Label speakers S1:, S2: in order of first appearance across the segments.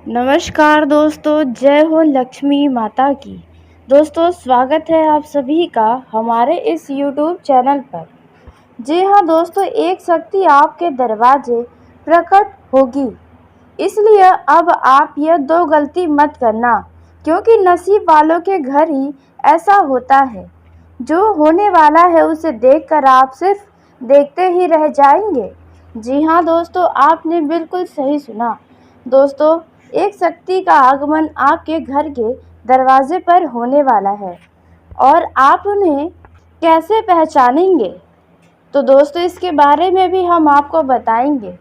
S1: नमस्कार दोस्तों, जय हो लक्ष्मी माता की। दोस्तों, स्वागत है आप सभी का हमारे इस YouTube चैनल पर। जी हाँ दोस्तों, एक शक्ति आपके दरवाजे प्रकट होगी। इसलिए अब आप यह दो गलती मत करना, क्योंकि नसीब वालों के घर ही ऐसा होता है। जो होने वाला है उसे देखकर आप सिर्फ देखते ही रह जाएंगे। जी हाँ दोस्तों, आपने बिल्कुल सही सुना। दोस्तों, एक शक्ति का आगमन आपके घर के दरवाजे पर होने वाला है और आप उन्हें कैसे पहचानेंगे? तो दोस्तों, इसके बारे में भी हम आपको बताएंगे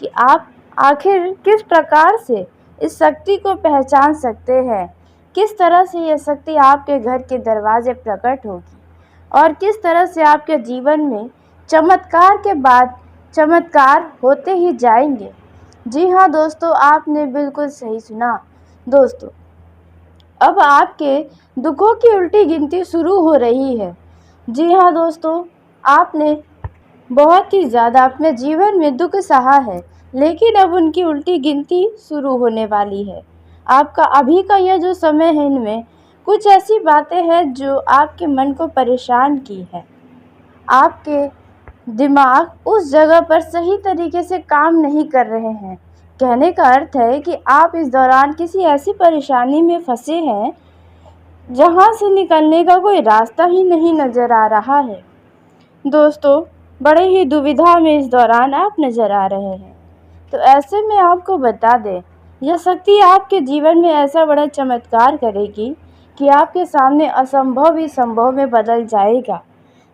S1: कि आप आखिर किस प्रकार से इस शक्ति को पहचान सकते हैं, किस तरह से यह शक्ति आपके घर के दरवाजे प्रकट होगी और किस तरह से आपके जीवन में चमत्कार के बाद चमत्कार होते ही जाएंगे। जी हाँ दोस्तों, आपने बिल्कुल सही सुना। दोस्तों, अब आपके दुखों की उल्टी गिनती शुरू हो रही है। जी हाँ दोस्तों, आपने बहुत ही ज़्यादा अपने जीवन में दुख सहा है, लेकिन अब उनकी उल्टी गिनती शुरू होने वाली है। आपका अभी का यह जो समय है, इनमें कुछ ऐसी बातें हैं जो आपके मन को परेशान की है। आपके दिमाग उस जगह पर सही तरीके से काम नहीं कर रहे हैं। कहने का अर्थ है कि आप इस दौरान किसी ऐसी परेशानी में फंसे हैं जहां से निकलने का कोई रास्ता ही नहीं नज़र आ रहा है। दोस्तों, बड़े ही दुविधा में इस दौरान आप नज़र आ रहे हैं। तो ऐसे में आपको बता दें, यह शक्ति आपके जीवन में ऐसा बड़ा चमत्कार करेगी कि आपके सामने असंभव ही संभव में बदल जाएगा।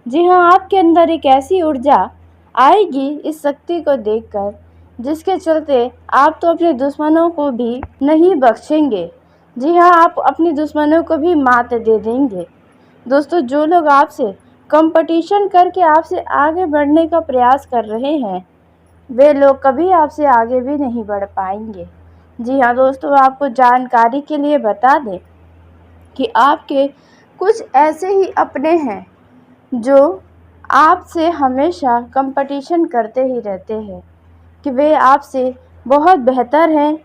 S1: जी हाँ, आपके अंदर एक ऐसी ऊर्जा आएगी इस शक्ति को देखकर, जिसके चलते आप तो अपने दुश्मनों को भी नहीं बख्शेंगे। जी हाँ, आप अपने दुश्मनों को भी मात दे देंगे। दोस्तों, जो लोग आपसे कंपटीशन करके आपसे आगे बढ़ने का प्रयास कर रहे हैं, वे लोग कभी आपसे आगे भी नहीं बढ़ पाएंगे। जी हाँ दोस्तों, आपको जानकारी के लिए बता दें कि आपके कुछ ऐसे ही अपने हैं जो आपसे हमेशा कंपटीशन करते ही रहते हैं कि वे आपसे बहुत बेहतर हैं,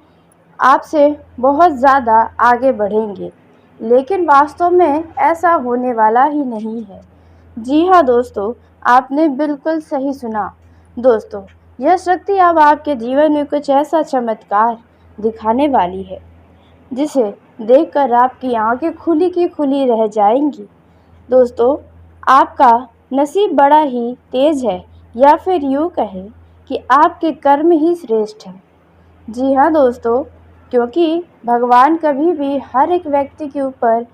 S1: आपसे बहुत ज़्यादा आगे बढ़ेंगे, लेकिन वास्तव में ऐसा होने वाला ही नहीं है। जी हाँ दोस्तों, आपने बिल्कुल सही सुना। दोस्तों, यह शक्ति अब आपके जीवन में कुछ ऐसा चमत्कार दिखाने वाली है जिसे देखकर आपकी आंखें खुली की खुली रह जाएंगी। दोस्तों, आपका नसीब बड़ा ही तेज है, या फिर यूँ कहें कि आपके कर्म ही श्रेष्ठ हैं। जी हाँ दोस्तों, क्योंकि भगवान कभी भी हर एक व्यक्ति के ऊपर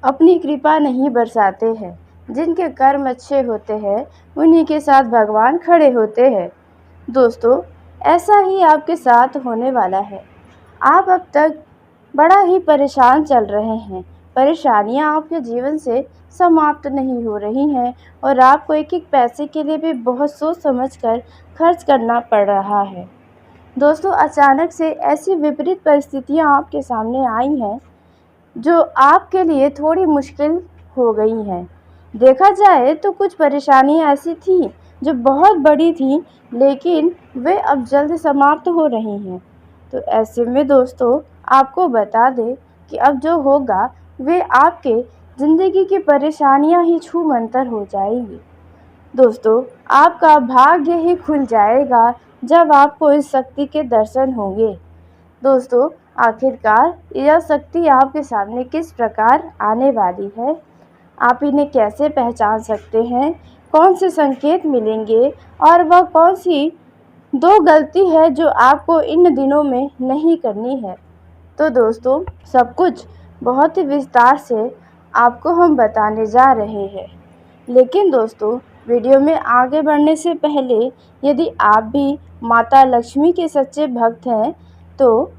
S1: अपनी कृपा नहीं बरसाते हैं। जिनके कर्म अच्छे होते हैं उन्हीं के साथ भगवान खड़े होते हैं। दोस्तों, ऐसा ही आपके साथ होने वाला है। आप अब तक बड़ा ही परेशान चल रहे हैं। परेशानियां आपके जीवन से समाप्त नहीं हो रही हैं और आपको एक एक पैसे के लिए भी बहुत सोच समझकर खर्च करना पड़ रहा है। दोस्तों, अचानक से ऐसी विपरीत परिस्थितियां आपके सामने आई हैं जो आपके लिए थोड़ी मुश्किल हो गई हैं। देखा जाए तो कुछ परेशानियां ऐसी थीं जो बहुत बड़ी थीं, लेकिन वे अब जल्द समाप्त हो रही हैं। तो ऐसे में दोस्तों, आपको बता दें कि अब जो होगा वे आपके ज़िंदगी की परेशानियां ही छूमंतर हो जाएगी। दोस्तों, आपका भाग्य ही खुल जाएगा जब आपको इस शक्ति के दर्शन होंगे। दोस्तों, आखिरकार यह शक्ति आपके सामने किस प्रकार आने वाली है, आप इन्हें कैसे पहचान सकते हैं, कौन से संकेत मिलेंगे और वह कौन सी दो गलती है जो आपको इन दिनों में नहीं करनी है। तो दोस्तों, सब कुछ बहुत ही विस्तार से आपको हम बताने जा रहे हैं। लेकिन दोस्तों, वीडियो में आगे बढ़ने से पहले यदि आप भी माता लक्ष्मी के सच्चे भक्त हैं तो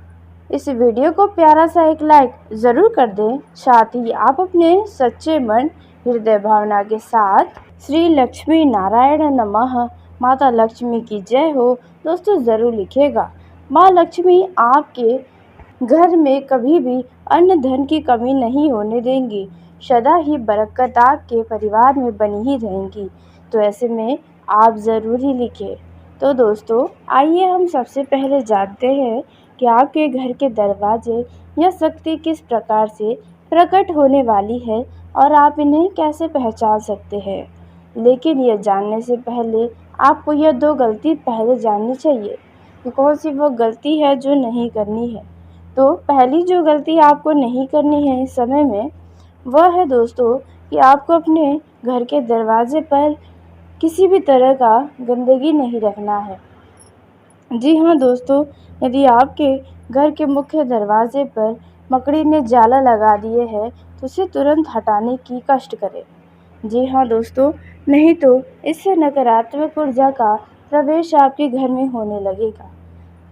S1: इस वीडियो को प्यारा सा एक लाइक ज़रूर कर दें। साथ ही आप अपने सच्चे मन हृदय भावना के साथ श्री लक्ष्मी नारायण नमः, माता लक्ष्मी की जय हो दोस्तों ज़रूर लिखेगा। माँ लक्ष्मी आपके घर में कभी भी अन्न धन की कमी नहीं होने देंगी। सदा ही बरकत आपके परिवार में बनी ही रहेंगी। तो ऐसे में आप ज़रूर ही लिखें। तो दोस्तों, आइए हम सबसे पहले जानते हैं कि आपके घर के दरवाजे यह शक्ति किस प्रकार से प्रकट होने वाली है और आप इन्हें कैसे पहचान सकते हैं। लेकिन यह जानने से पहले आपको यह 2 गलती पहले जाननी चाहिए कि कौन सी वो गलती है जो नहीं करनी है। तो पहली जो गलती आपको नहीं करनी है इस समय में, वह है दोस्तों कि आपको अपने घर के दरवाजे पर किसी भी तरह का गंदगी नहीं रखना है। जी हाँ दोस्तों, यदि आपके घर के मुख्य दरवाजे पर मकड़ी ने जाला लगा दिए है तो उसे तुरंत हटाने की कष्ट करें। जी हाँ दोस्तों, नहीं तो इससे नकारात्मक ऊर्जा का प्रवेश आपके घर में होने लगेगा।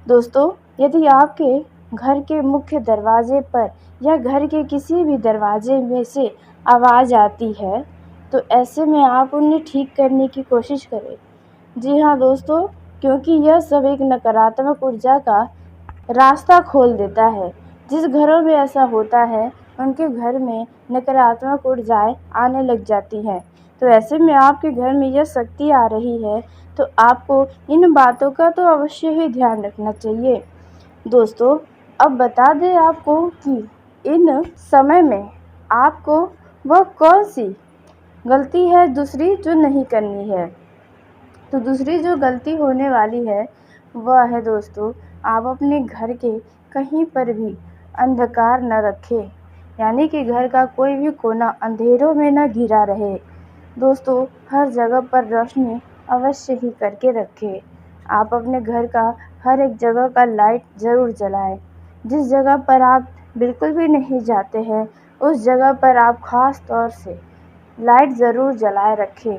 S1: दोस्तों, यदि आपके घर के मुख्य दरवाजे पर या घर के किसी भी दरवाजे में से आवाज़ आती है, तो ऐसे में आप उन्हें ठीक करने की कोशिश करें। जी हाँ दोस्तों, क्योंकि यह सब एक नकारात्मक ऊर्जा का रास्ता खोल देता है। जिस घरों में ऐसा होता है, उनके घर में नकारात्मक ऊर्जाएँ आने लग जाती हैं। तो ऐसे में आपके घर में यह शक्ति आ रही है, तो आपको इन बातों का तो अवश्य ही ध्यान रखना चाहिए। दोस्तों, अब बता दें आपको कि इन समय में आपको वह कौन-सी गलती है दूसरी जो नहीं करनी है। तो दूसरी जो गलती होने वाली है, वह है दोस्तों, आप अपने घर के कहीं पर भी अंधकार न रखें, यानी कि घर का कोई भी कोना अंधेरों में न घिरा रहे। दोस्तों, हर जगह पर रोशनी अवश्य ही करके रखें। आप अपने घर का हर एक जगह का लाइट ज़रूर जलाएं। जिस जगह पर आप बिल्कुल भी नहीं जाते हैं, उस जगह पर आप ख़ास तौर से लाइट ज़रूर जलाए रखें।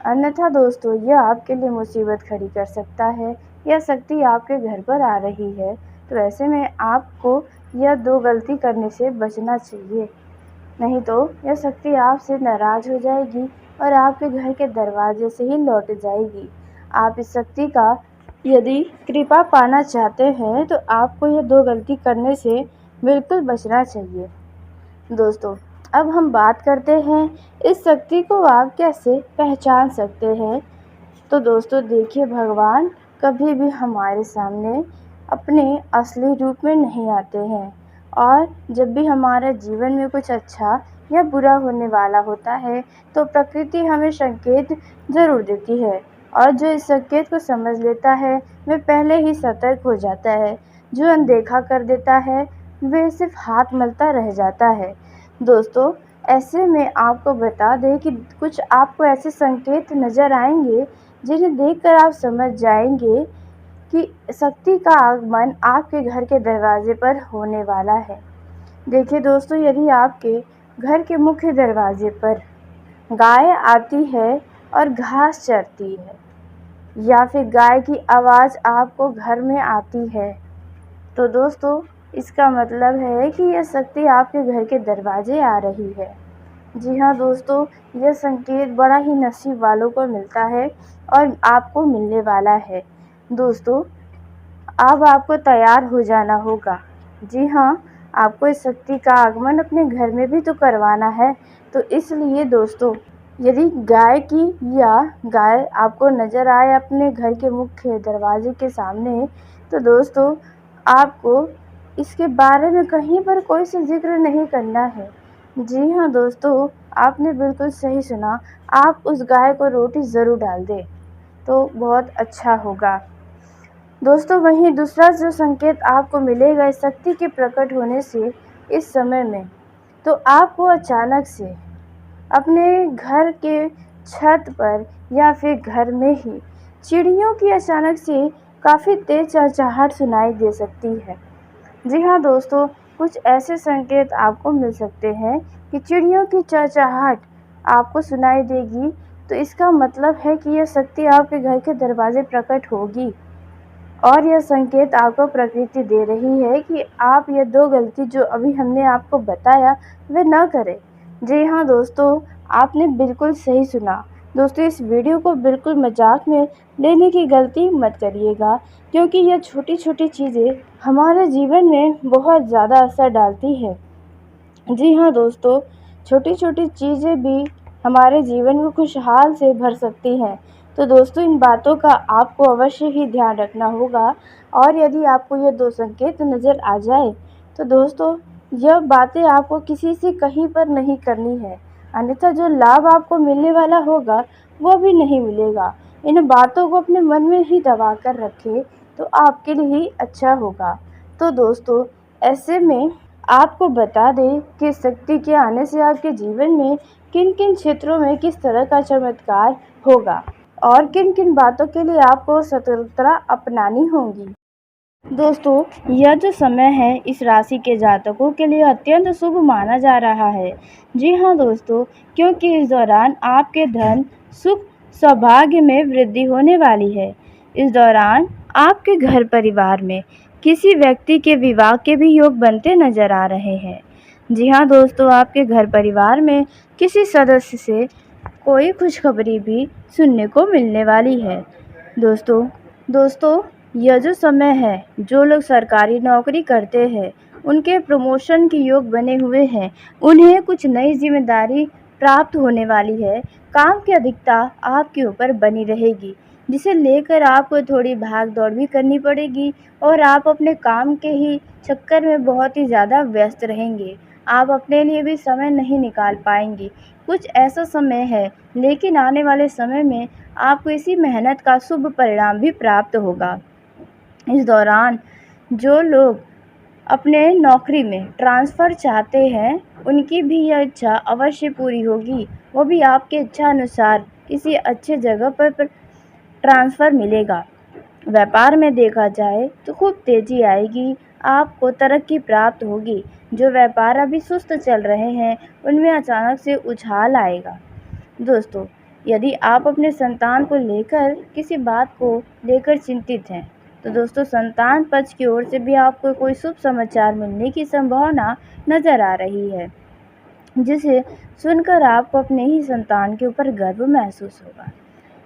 S1: अन्यथा दोस्तों, यह आपके लिए मुसीबत खड़ी कर सकता है। यह शक्ति आपके घर पर आ रही है, तो ऐसे में आपको यह 2 गलती करने से बचना चाहिए। नहीं तो यह शक्ति आपसे नाराज़ हो जाएगी और आपके घर के दरवाजे से ही लौट जाएगी। आप इस शक्ति का यदि कृपा पाना चाहते हैं, तो आपको यह 2 गलती करने से बिल्कुल बचना चाहिए। दोस्तों, अब हम बात करते हैं इस शक्ति को आप कैसे पहचान सकते हैं। तो दोस्तों देखिए, भगवान कभी भी हमारे सामने अपने असली रूप में नहीं आते हैं, और जब भी हमारे जीवन में कुछ अच्छा या बुरा होने वाला होता है, तो प्रकृति हमें संकेत ज़रूर देती है, और जो इस संकेत को समझ लेता है वह पहले ही सतर्क हो जाता है। जो अनदेखा कर देता है वह सिर्फ हाथ मलता रह जाता है। दोस्तों, ऐसे में आपको बता दें कि कुछ आपको ऐसे संकेत नज़र आएंगे जिन्हें देखकर आप समझ जाएंगे कि शक्ति का आगमन आपके घर के दरवाजे पर होने वाला है। देखिए दोस्तों, यदि आपके घर के मुख्य दरवाजे पर गाय आती है और घास चरती है, या फिर गाय की आवाज़ आपको घर में आती है, तो दोस्तों इसका मतलब है कि यह शक्ति आपके घर के दरवाजे आ रही है। जी हाँ दोस्तों, यह संकेत बड़ा ही नसीब वालों को मिलता है और आपको मिलने वाला है। दोस्तों, अब आपको तैयार हो जाना होगा। जी हाँ, आपको इस शक्ति का आगमन अपने घर में भी तो करवाना है। तो इसलिए दोस्तों, यदि गाय आपको नज़र आए अपने घर के मुख्य दरवाजे के सामने, तो दोस्तों आपको इसके बारे में कहीं पर कोई सा ज़िक्र नहीं करना है। जी हाँ दोस्तों, आपने बिल्कुल सही सुना। आप उस गाय को रोटी ज़रूर डाल दें, तो बहुत अच्छा होगा। दोस्तों, वहीं दूसरा जो संकेत आपको मिलेगा इस शक्ति के प्रकट होने से इस समय में, तो आपको अचानक से अपने घर के छत पर या फिर घर में ही चिड़ियों की अचानक से काफ़ी तेज़ चहचहाहट सुनाई दे सकती है। जी हाँ दोस्तों, कुछ ऐसे संकेत आपको मिल सकते हैं कि चिड़ियों की चहचहाहट आपको सुनाई देगी, तो इसका मतलब है कि यह शक्ति आपके घर के दरवाजे प्रकट होगी, और यह संकेत आपको प्रकृति दे रही है कि आप ये 2 गलती जो अभी हमने आपको बताया वे न करें। जी हाँ दोस्तों, आपने बिल्कुल सही सुना। दोस्तों, इस वीडियो को बिल्कुल मजाक में लेने की गलती मत करिएगा, क्योंकि यह छोटी-छोटी चीज़ें हमारे जीवन में बहुत ज़्यादा असर डालती हैं। जी हाँ दोस्तों, छोटी-छोटी चीज़ें भी हमारे जीवन को खुशहाल से भर सकती हैं। तो दोस्तों इन बातों का आपको अवश्य ही ध्यान रखना होगा। और यदि आपको ये 2 संकेत नज़र आ जाए तो दोस्तों यह बातें आपको किसी से कहीं पर नहीं करनी है, अन्यथा जो लाभ आपको मिलने वाला होगा वो भी नहीं मिलेगा। इन बातों को अपने मन में ही दबा कर रखें तो आपके लिए ही अच्छा होगा। तो दोस्तों ऐसे में आपको बता दें कि शक्ति के आने से आपके जीवन में किन किन क्षेत्रों में किस तरह का चमत्कार होगा और किन किन बातों के लिए आपको सतर्कता अपनानी होगी। दोस्तों यह जो समय है इस राशि के जातकों के लिए अत्यंत शुभ माना जा रहा है। जी हाँ दोस्तों, क्योंकि इस दौरान आपके धन सुख सौभाग्य में वृद्धि होने वाली है। इस दौरान आपके घर परिवार में किसी व्यक्ति के विवाह के भी योग बनते नजर आ रहे हैं। जी हाँ दोस्तों, आपके घर परिवार में किसी सदस्य से कोई खुशखबरी भी सुनने को मिलने वाली है। दोस्तों यह जो समय है, जो लोग सरकारी नौकरी करते हैं उनके प्रमोशन के योग बने हुए हैं, उन्हें कुछ नई जिम्मेदारी प्राप्त होने वाली है। काम की अधिकता आपके ऊपर बनी रहेगी, जिसे लेकर आपको थोड़ी भाग दौड़ भी करनी पड़ेगी और आप अपने काम के ही चक्कर में बहुत ही ज़्यादा व्यस्त रहेंगे। आप अपने लिए भी समय नहीं निकाल पाएंगे। कुछ ऐसा समय है, लेकिन आने वाले समय में आपको इसी मेहनत का शुभ परिणाम भी प्राप्त होगा। इस दौरान जो लोग अपने नौकरी में ट्रांसफ़र चाहते हैं उनकी भी यह इच्छा अवश्य पूरी होगी, वो भी आपके इच्छा अनुसार किसी अच्छे जगह पर ट्रांसफ़र मिलेगा। व्यापार में देखा जाए तो खूब तेज़ी आएगी, आपको तरक्की प्राप्त होगी। जो व्यापार अभी सुस्त चल रहे हैं उनमें अचानक से उछाल आएगा। दोस्तों यदि आप अपने संतान को लेकर किसी बात को लेकर चिंतित हैं तो दोस्तों संतान पक्ष की ओर से भी आपको कोई शुभ समाचार मिलने की संभावना नज़र आ रही है, जिसे सुनकर आपको अपने ही संतान के ऊपर गर्व महसूस होगा।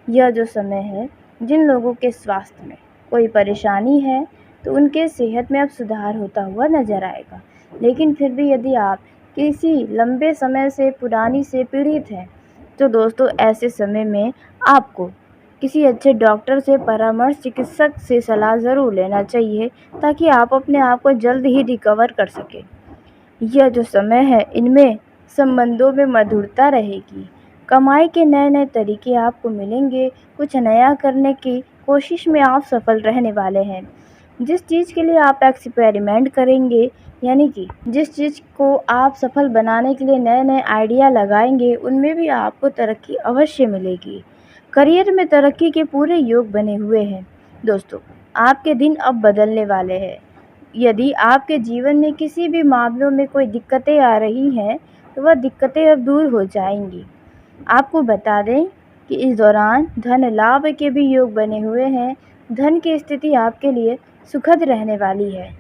S1: यह जो समय है, जिन लोगों के स्वास्थ्य में कोई परेशानी है तो उनके सेहत में अब सुधार होता हुआ नज़र आएगा। लेकिन फिर भी यदि आप किसी लंबे समय से पुरानी से पीड़ित हैं तो दोस्तों ऐसे समय में आपको किसी अच्छे डॉक्टर से परामर्श चिकित्सक से सलाह ज़रूर लेना चाहिए, ताकि आप अपने आप को जल्द ही रिकवर कर सकें। यह जो समय है इनमें संबंधों में मधुरता रहेगी, कमाई के नए नए तरीके आपको मिलेंगे, कुछ नया करने की कोशिश में आप सफल रहने वाले हैं। जिस चीज़ के लिए आप एक्सपेरिमेंट करेंगे, यानी कि जिस चीज़ को आप सफल बनाने के लिए नए नए आइडिया लगाएंगे, उनमें भी आपको तरक्की अवश्य मिलेगी। करियर में तरक्की के पूरे योग बने हुए हैं। दोस्तों आपके दिन अब बदलने वाले हैं। यदि आपके जीवन में किसी भी मामलों में कोई दिक्कतें आ रही हैं तो वह दिक्कतें अब दूर हो जाएंगी। आपको बता दें कि इस दौरान धन लाभ के भी योग बने हुए हैं। धन की स्थिति आपके लिए सुखद रहने वाली है।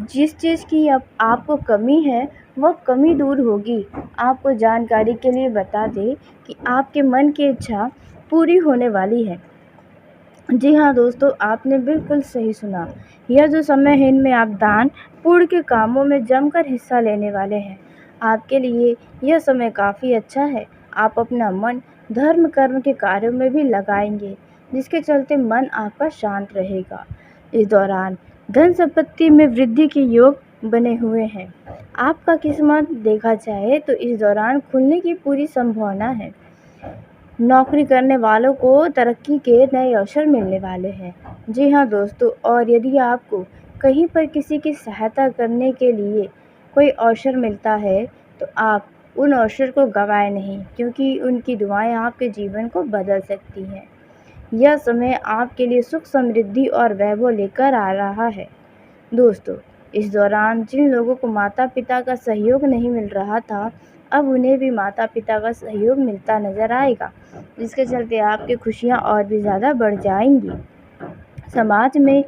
S1: जिस चीज़ की अब आपको कमी है वह कमी दूर होगी। आपको जानकारी के लिए बता दें कि आपके मन की इच्छा पूरी होने वाली है। जी हाँ दोस्तों, आपने बिल्कुल सही सुना। यह जो समय है इनमें आप दान पुण्य के कामों में जमकर हिस्सा लेने वाले हैं। आपके लिए यह समय काफ़ी अच्छा है। आप अपना मन धर्म कर्म के कार्यों में भी लगाएंगे, जिसके चलते मन आपका शांत रहेगा। इस दौरान धन संपत्ति में वृद्धि के योग बने हुए हैं। आपका किस्मत देखा जाए तो इस दौरान खुलने की पूरी संभावना है। नौकरी करने वालों को तरक्की के नए अवसर मिलने वाले हैं। जी हाँ दोस्तों, और यदि आपको कहीं पर किसी की सहायता करने के लिए कोई अवसर मिलता है तो आप उन अवसर को गंवाएं नहीं, क्योंकि उनकी दुआएं आपके जीवन को बदल सकती हैं। यह समय आपके लिए सुख समृद्धि और वैभव लेकर आ रहा है। दोस्तों इस दौरान जिन लोगों को माता पिता का सहयोग नहीं मिल रहा था, अब उन्हें भी माता पिता का सहयोग मिलता नज़र आएगा, जिसके चलते आपकी खुशियाँ और भी ज़्यादा बढ़ जाएंगी। समाज में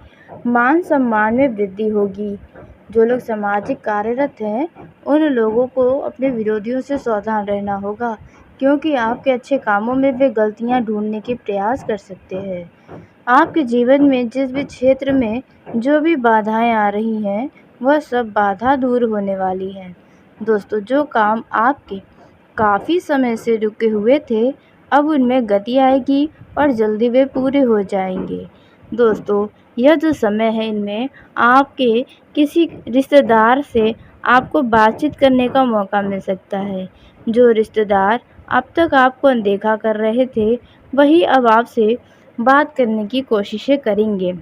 S1: मान सम्मान में वृद्धि होगी। जो लोग सामाजिक कार्यरत हैं उन लोगों को अपने विरोधियों से सावधान रहना होगा, क्योंकि आपके अच्छे कामों में वे गलतियां ढूंढने के प्रयास कर सकते हैं। आपके जीवन में जिस भी क्षेत्र में जो भी बाधाएं आ रही हैं वह सब बाधा दूर होने वाली हैं। दोस्तों जो काम आपके काफ़ी समय से रुके हुए थे अब उनमें गति आएगी और जल्दी वे पूरे हो जाएंगे। दोस्तों, यह जो समय है इनमें आपके किसी रिश्तेदार से आपको बातचीत करने का मौका मिल सकता है। जो रिश्तेदार अब तक आपको अनदेखा कर रहे थे, वही अब आपसे बात करने की कोशिशें करेंगे।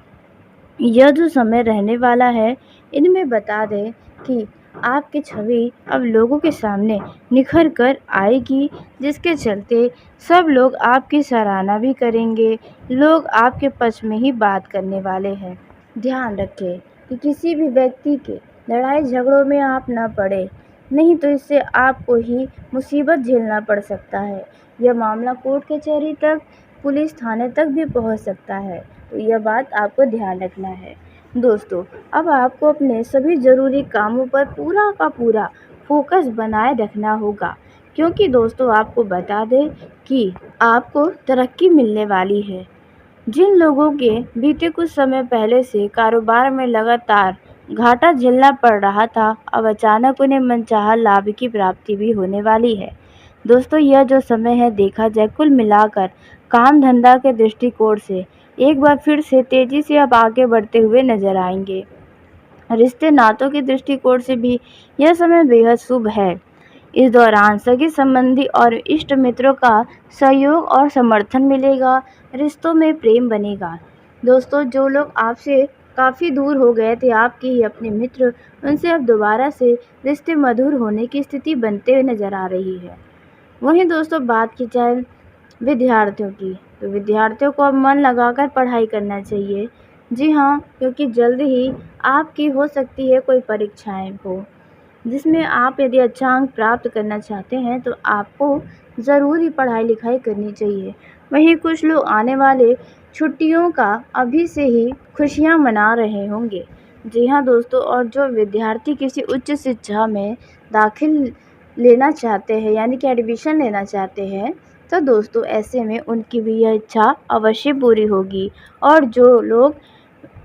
S1: यह जो समय रहने वाला है, इनमें बता दें कि आपकी छवि अब लोगों के सामने निखर कर आएगी, जिसके चलते सब लोग आपकी सराहना भी करेंगे। लोग आपके पक्ष में ही बात करने वाले हैं। ध्यान रखें कि किसी भी व्यक्ति के लड़ाई झगड़ों में आप न पड़े, नहीं तो इससे आपको ही मुसीबत झेलना पड़ सकता है। यह मामला कोर्ट कचहरी तक, पुलिस थाने तक भी पहुंच सकता है, तो यह बात आपको ध्यान रखना है। दोस्तों, अब आपको अपने सभी ज़रूरी कामों पर पूरा का पूरा फोकस बनाए रखना होगा, क्योंकि दोस्तों आपको बता दें कि आपको तरक्की मिलने वाली है। जिन लोगों के बीते कुछ समय पहले से कारोबार में लगातार घाटा झेलना पड़ रहा था, अब अचानक उन्हें मनचाहा लाभ की प्राप्ति भी होने वाली है। दोस्तों, यह जो समय है देखा जाए कुल मिलाकर काम धंधा के दृष्टिकोण से एक बार फिर से तेजी से अब आगे बढ़ते हुए नजर आएंगे। रिश्ते नातों के दृष्टिकोण से भी यह समय बेहद शुभ है। इस दौरान सगे संबंधी और इष्ट मित्रों का सहयोग और समर्थन मिलेगा। रिश्तों में प्रेम बनेगा। दोस्तों, जो लोग आपसे काफ़ी दूर हो गए थे, आपके ही अपने मित्र, उनसे अब दोबारा से रिश्ते मधुर होने की स्थिति बनते हुए नजर आ रही है। वहीं दोस्तों बात की जाए विद्यार्थियों की, तो विद्यार्थियों को अब मन लगाकर पढ़ाई करना चाहिए। जी हाँ, क्योंकि जल्द ही आपकी हो सकती है कोई परीक्षाएं हो, जिसमें आप यदि अच्छा अंक प्राप्त करना चाहते हैं, तो आपको ज़रूर ही पढ़ाई लिखाई करनी चाहिए। वहीं कुछ लोग आने वाले छुट्टियों का अभी से ही खुशियां मना रहे होंगे। जी हाँ दोस्तों, और जो विद्यार्थी किसी उच्च शिक्षा में दाखिल लेना चाहते हैं, यानी कि एडमिशन लेना चाहते हैं, तो दोस्तों ऐसे में उनकी भी यह इच्छा अवश्य पूरी होगी। और जो लोग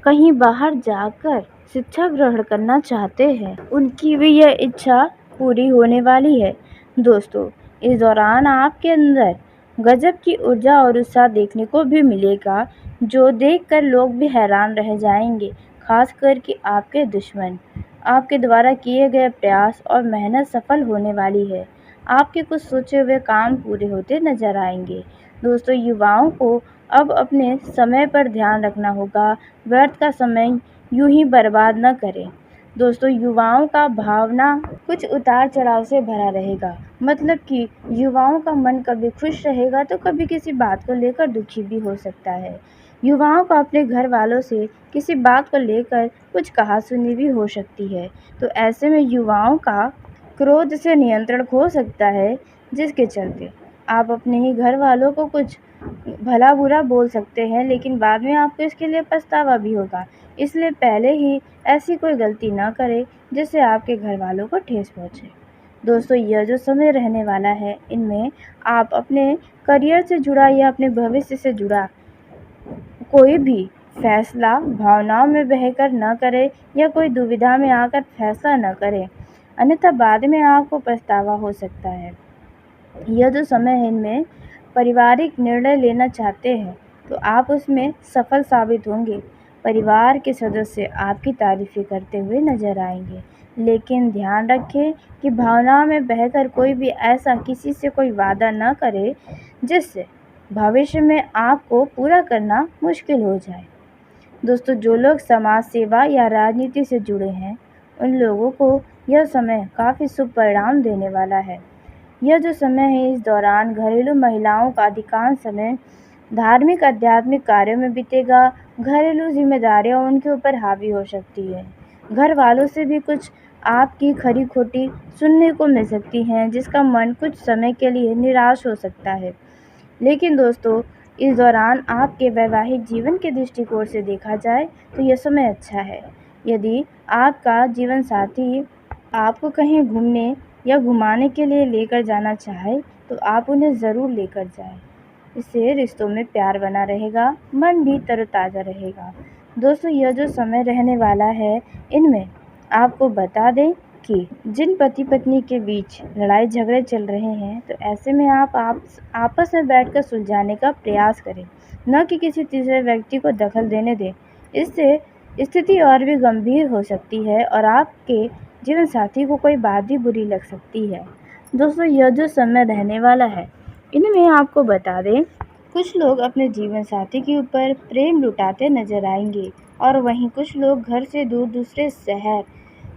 S1: कहीं बाहर जाकर शिक्षा ग्रहण करना चाहते हैं, उनकी भी यह इच्छा पूरी होने वाली है। दोस्तों, इस दौरान आपके अंदर गजब की ऊर्जा और उत्साह देखने को भी मिलेगा, जो देखकर लोग भी हैरान रह जाएंगे, खास करके आपके दुश्मन। आपके द्वारा किए गए प्रयास और मेहनत सफल होने वाली है। आपके कुछ सोचे हुए काम पूरे होते नजर आएंगे। दोस्तों, युवाओं को अब अपने समय पर ध्यान रखना होगा। व्यर्थ का समय यूं ही बर्बाद न करें। दोस्तों, युवाओं का भावना कुछ उतार चढ़ाव से भरा रहेगा। मतलब कि युवाओं का मन कभी खुश रहेगा तो कभी किसी बात को लेकर दुखी भी हो सकता है। युवाओं को अपने घर वालों से किसी बात को लेकर कुछ कहासुनी भी हो सकती है। तो ऐसे में युवाओं का क्रोध से नियंत्रण खो सकता है, जिसके चलते आप अपने ही घर वालों को कुछ भला बुरा बोल सकते हैं, लेकिन बाद में आपको इसके लिए पछतावा भी होगा। इसलिए पहले ही ऐसी कोई गलती ना करें जिससे आपके घर वालों को ठेस पहुँचे। दोस्तों, यह जो समय रहने वाला है, इनमें आप अपने करियर से जुड़ा या अपने भविष्य से जुड़ा कोई भी फैसला भावनाओं में बहकर न करें या कोई दुविधा में आकर फैसला न करें, अन्यथा बाद में आपको पछतावा हो सकता है। यह जो समय है, इनमें पारिवारिक निर्णय लेना चाहते हैं तो आप उसमें सफल साबित होंगे। परिवार के सदस्य आपकी तारीफ़ें करते हुए नजर आएंगे, लेकिन ध्यान रखें कि भावनाओं में बहकर कोई भी ऐसा किसी से कोई वादा न करे जिससे भविष्य में आपको पूरा करना मुश्किल हो जाए। दोस्तों, जो लोग समाज सेवा या राजनीति से जुड़े हैं, उन लोगों को यह समय काफ़ी शुभ परिणाम देने वाला है। यह जो समय है, इस दौरान घरेलू महिलाओं का अधिकांश समय धार्मिक आध्यात्मिक कार्यों में बीतेगा। घरेलू जिम्मेदारियां उनके ऊपर हावी हो सकती है। घर वालों से भी कुछ आपकी खरी खोटी सुनने को मिल सकती हैं, जिसका मन कुछ समय के लिए निराश हो सकता है। लेकिन दोस्तों, इस दौरान आपके वैवाहिक जीवन के दृष्टिकोण से देखा जाए तो यह समय अच्छा है। यदि आपका जीवन साथी आपको कहीं घूमने या घुमाने के लिए लेकर जाना चाहे, तो आप उन्हें ज़रूर लेकर जाएं। इससे रिश्तों में प्यार बना रहेगा, मन भी तरोताज़ा रहेगा। दोस्तों, यह जो समय रहने वाला है, इनमें आपको बता दें कि जिन पति पत्नी के बीच लड़ाई झगड़े चल रहे हैं, तो ऐसे में आप आपस में बैठकर सुलझाने का प्रयास करें, न कि किसी तीसरे व्यक्ति को दखल देने दें। इससे स्थिति और भी गंभीर हो सकती है और आपके जीवन साथी को कोई बात भी बुरी लग सकती है। दोस्तों, यह जो समय रहने वाला है, इनमें आपको बता दें, कुछ लोग अपने जीवन साथी के ऊपर प्रेम लुटाते नजर आएंगे और वहीं कुछ लोग घर से दूर दूसरे शहर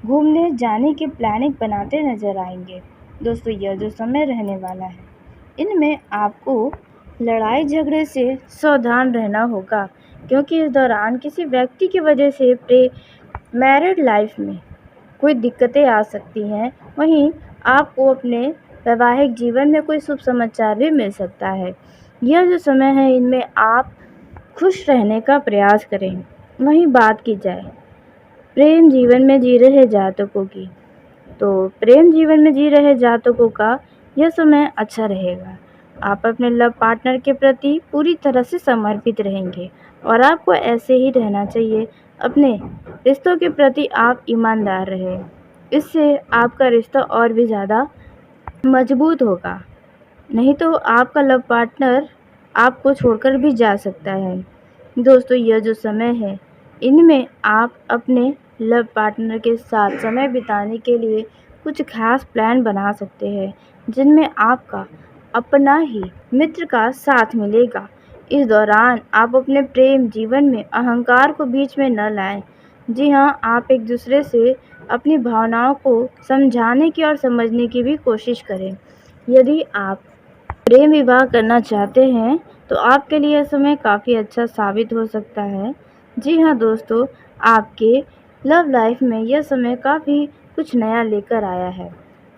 S1: घूमने जाने की प्लानिंग बनाते नजर आएंगे। दोस्तों, यह जो समय रहने वाला है, इनमें आपको लड़ाई झगड़े से सावधान रहना होगा, क्योंकि इस दौरान किसी व्यक्ति की वजह से मैरिड लाइफ में कोई दिक्कतें आ सकती हैं। वहीं आपको अपने वैवाहिक जीवन में कोई शुभ समाचार भी मिल सकता है। यह जो समय है, इनमें आप खुश रहने का प्रयास करें। वहीं बात की जाए प्रेम जीवन में जी रहे जातकों की, तो प्रेम जीवन में जी रहे जातकों का यह समय अच्छा रहेगा। आप अपने लव पार्टनर के प्रति पूरी तरह से समर्पित रहेंगे और आपको ऐसे ही रहना चाहिए। अपने रिश्तों के प्रति आप ईमानदार रहें, इससे आपका रिश्ता और भी ज़्यादा मजबूत होगा। नहीं तो आपका लव पार्टनर आपको छोड़कर भी जा सकता है। दोस्तों, यह जो समय है, इनमें आप अपने लव पार्टनर के साथ समय बिताने के लिए कुछ खास प्लान बना सकते हैं, जिनमें आपका अपना ही मित्र का साथ मिलेगा। इस दौरान आप अपने प्रेम जीवन में अहंकार को बीच में न लाएं। जी हाँ, आप एक दूसरे से अपनी भावनाओं को समझाने की और समझने की भी कोशिश करें। यदि आप प्रेम विवाह करना चाहते हैं, तो आपके लिए यह समय काफ़ी अच्छा साबित हो सकता है। जी हाँ दोस्तों, आपके लव लाइफ में यह समय काफ़ी कुछ नया लेकर आया है।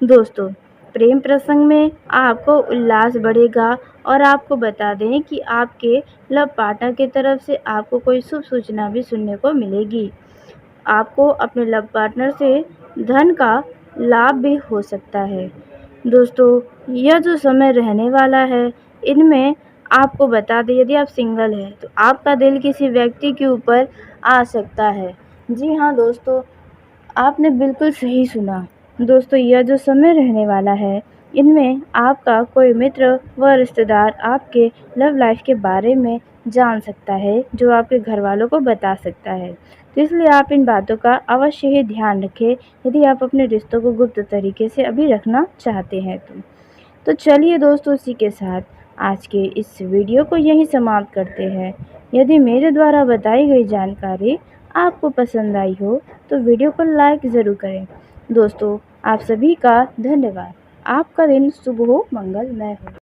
S1: दोस्तों, प्रेम प्रसंग में आपको उल्लास बढ़ेगा और आपको बता दें कि आपके लव पार्टनर की तरफ से आपको कोई शुभ सूचना भी सुनने को मिलेगी। आपको अपने लव पार्टनर से धन का लाभ भी हो सकता है। दोस्तों, यह जो समय रहने वाला है, इनमें आपको बता दें, यदि आप सिंगल हैं, तो आपका दिल किसी व्यक्ति के ऊपर आ सकता है। जी हाँ दोस्तों, आपने बिल्कुल सही सुना। दोस्तों, यह जो समय रहने वाला है, इनमें आपका कोई मित्र व रिश्तेदार आपके लव लाइफ के बारे में जान सकता है, जो आपके घर वालों को बता सकता है। तो इसलिए आप इन बातों का अवश्य ही ध्यान रखें, यदि आप अपने रिश्तों को गुप्त तरीके से अभी रखना चाहते हैं तो चलिए दोस्तों, इसी के साथ आज के इस वीडियो को यहीं समाप्त करते हैं। यदि मेरे द्वारा बताई गई जानकारी आपको पसंद आई हो, तो वीडियो को लाइक ज़रूर करें। दोस्तों, आप सभी का धन्यवाद। आपका दिन शुभ हो, मंगलमय हो।